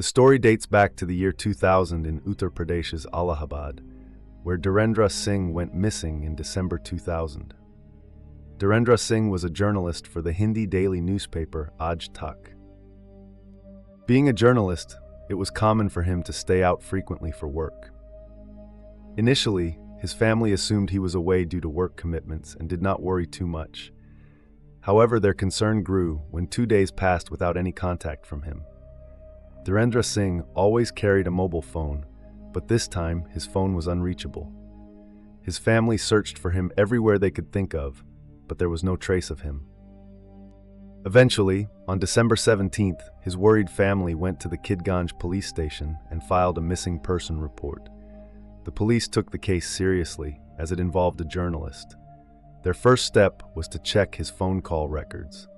The story dates back to the year 2000 in Uttar Pradesh's Allahabad, where Dhirendra Singh went missing in December 2000. Dhirendra Singh was a journalist for the Hindi daily newspaper Aaj Tak. Being a journalist, it was common for him to stay out frequently for work. Initially, his family assumed he was away due to work commitments and did not worry too much. However, their concern grew when 2 days passed without any contact from him. Dhirendra Singh always carried a mobile phone, but this time his phone was unreachable. His family searched for him everywhere they could think of, but there was no trace of him. Eventually, on December 17th, his worried family went to the Kidganj police station and filed a missing person report. The police took the case seriously, as it involved a journalist. Their first step was to check his phone call records.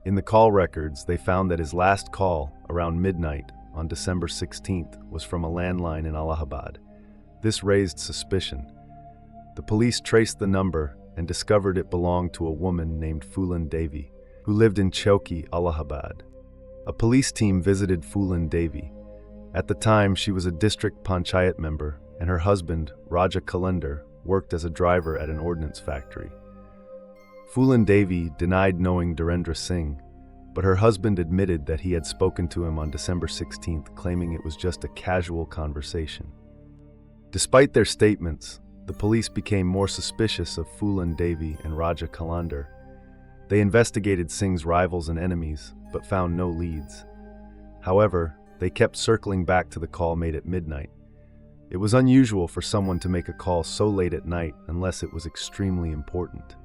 In the call records, they found that his last call, around midnight on December 16th, was from a landline in Allahabad. This raised suspicion. The police traced the number and discovered it belonged to a woman named Phulan Devi, who lived in Chowki, Allahabad. A police team visited Phulan Devi. At the time, she was a district panchayat member, and her husband, Raja Kalandar, worked as a driver at an ordnance factory. Phulan Devi denied knowing Dhirendra Singh, but her husband admitted that he had spoken to him on December 16th, claiming it was just a casual conversation. Despite their statements, the police became more suspicious of Phulan Devi and Raja Kalandar. They investigated Singh's rivals and enemies, but found no leads. However, they kept circling back to the call made at midnight. It was unusual for someone to make a call so late at night unless it was extremely important.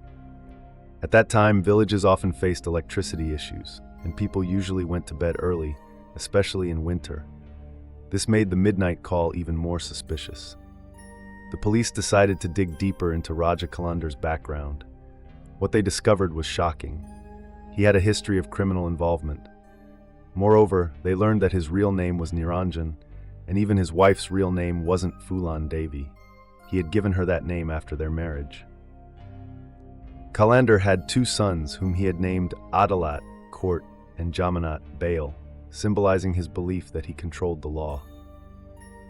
At that time, villages often faced electricity issues, and people usually went to bed early, especially in winter. This made the midnight call even more suspicious. The police decided to dig deeper into Raja Kalandar's background. What they discovered was shocking. He had a history of criminal involvement. Moreover, they learned that his real name was Niranjan, and even his wife's real name wasn't Phulan Devi. He had given her that name after their marriage. Kalandar had 2 sons whom he had named Adalat, court, and Jamanat, bail, symbolizing his belief that he controlled the law.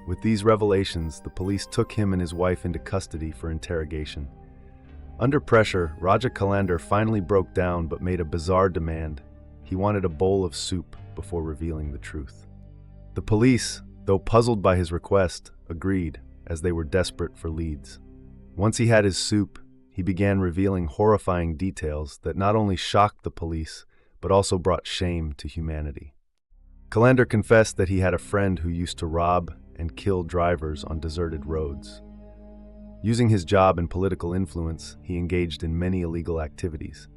With these revelations, the police took him and his wife into custody for interrogation. Under pressure, Raja Kalandar finally broke down but made a bizarre demand. He wanted a bowl of soup before revealing the truth. The police, though puzzled by his request, agreed, as they were desperate for leads. Once he had his soup, he began revealing horrifying details that not only shocked the police, but also brought shame to humanity. Kalandar confessed that he had a friend who used to rob and kill drivers on deserted roads. Using his job and political influence, he engaged in many illegal activities.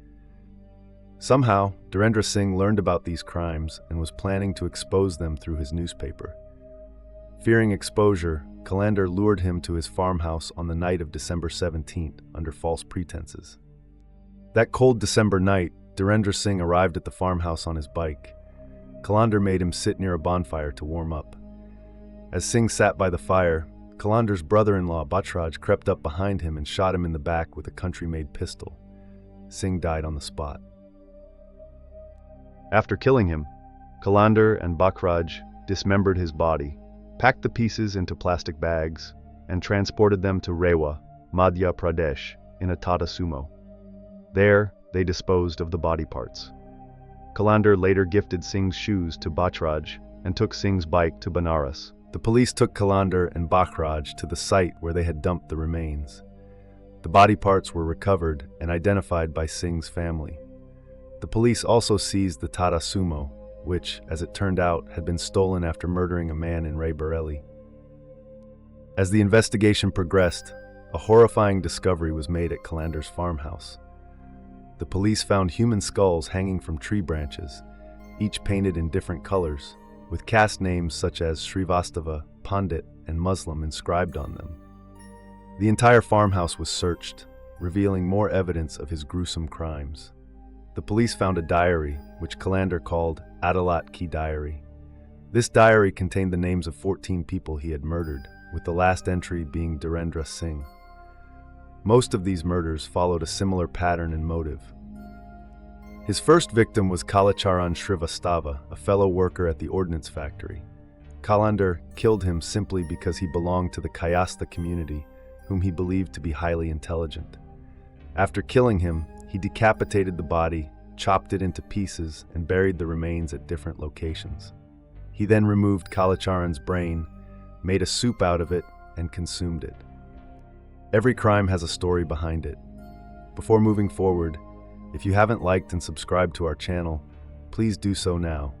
Somehow, Dhirendra Singh learned about these crimes and was planning to expose them through his newspaper. Fearing exposure, Kalandar lured him to his farmhouse on the night of December 17th under false pretenses. That cold December night, Dhirendra Singh arrived at the farmhouse on his bike. Kalandar made him sit near a bonfire to warm up. As Singh sat by the fire, Kalandar's brother-in-law Bachraj crept up behind him and shot him in the back with a country-made pistol. Singh died on the spot. After killing him, Kalandar and Bachraj dismembered his body, packed the pieces into plastic bags, and transported them to Rewa, Madhya Pradesh, in a Tata Sumo. There, they disposed of the body parts. Kalandar later gifted Singh's shoes to Bachraj and took Singh's bike to Banaras. The police took Kalandar and Bachraj to the site where they had dumped the remains. The body parts were recovered and identified by Singh's family. The police also seized the Tata Sumo, which, as it turned out, had been stolen after murdering a man in Raebareli. As the investigation progressed, a horrifying discovery was made at Kalandar's farmhouse. The police found human skulls hanging from tree branches, each painted in different colors, with caste names such as Srivastava, Pandit, and Muslim inscribed on them. The entire farmhouse was searched, revealing more evidence of his gruesome crimes. The police found a diary, which Kalandar called Adalat Ki Diary. This diary contained the names of 14 people he had murdered, with the last entry being Dhirendra Singh. Most of these murders followed a similar pattern and motive. His first victim was Kalacharan Srivastava, a fellow worker at the ordnance factory. Kalandar killed him simply because he belonged to the Kayastha community, whom he believed to be highly intelligent. After killing him, he decapitated the body, chopped it into pieces, and buried the remains at different locations. He then removed Kalicharan's brain, made a soup out of it, and consumed it. Every crime has a story behind it. Before moving forward, if you haven't liked and subscribed to our channel, please do so now.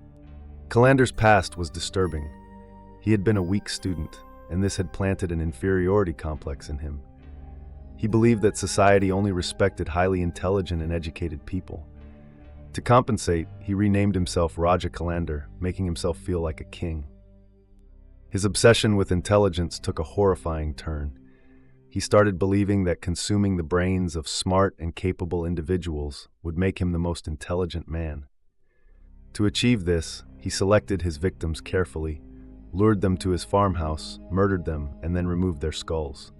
Kalandar's past was disturbing. He had been a weak student, and this had planted an inferiority complex in him. He believed that society only respected highly intelligent and educated people. To compensate, he renamed himself Raja Kalandar, making himself feel like a king. His obsession with intelligence took a horrifying turn. He started believing that consuming the brains of smart and capable individuals would make him the most intelligent man. To achieve this, he selected his victims carefully, lured them to his farmhouse, murdered them, and then removed their skulls.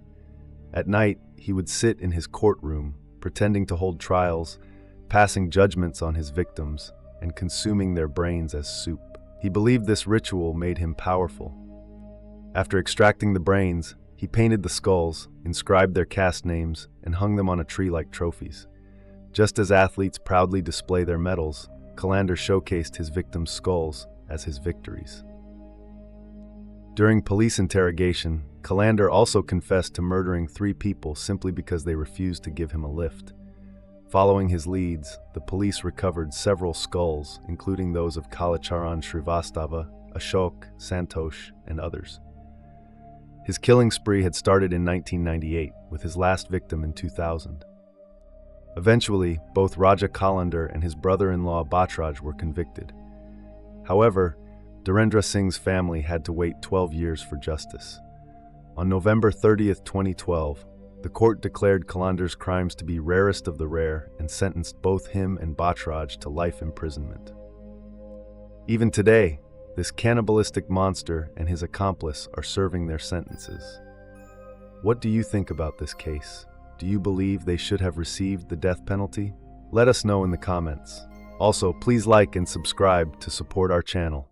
At night, he would sit in his courtroom, pretending to hold trials, passing judgments on his victims, and consuming their brains as soup. He believed this ritual made him powerful. After extracting the brains, he painted the skulls, inscribed their caste names, and hung them on a tree like trophies. Just as athletes proudly display their medals, Kalandar showcased his victims' skulls as his victories. During police interrogation, Kalandar also confessed to murdering 3 people simply because they refused to give him a lift. Following his leads, the police recovered several skulls, including those of Kalicharan Srivastava, Ashok, Santosh, and others. His killing spree had started in 1998, with his last victim in 2000. Eventually, both Raja Kalandar and his brother-in-law Bhatraj were convicted. However, Dhirendra Singh's family had to wait 12 years for justice. On November 30, 2012, the court declared Kalandar's crimes to be rarest of the rare and sentenced both him and Bhatraj to life imprisonment. Even today, this cannibalistic monster and his accomplice are serving their sentences. What do you think about this case? Do you believe they should have received the death penalty? Let us know in the comments. Also, please like and subscribe to support our channel.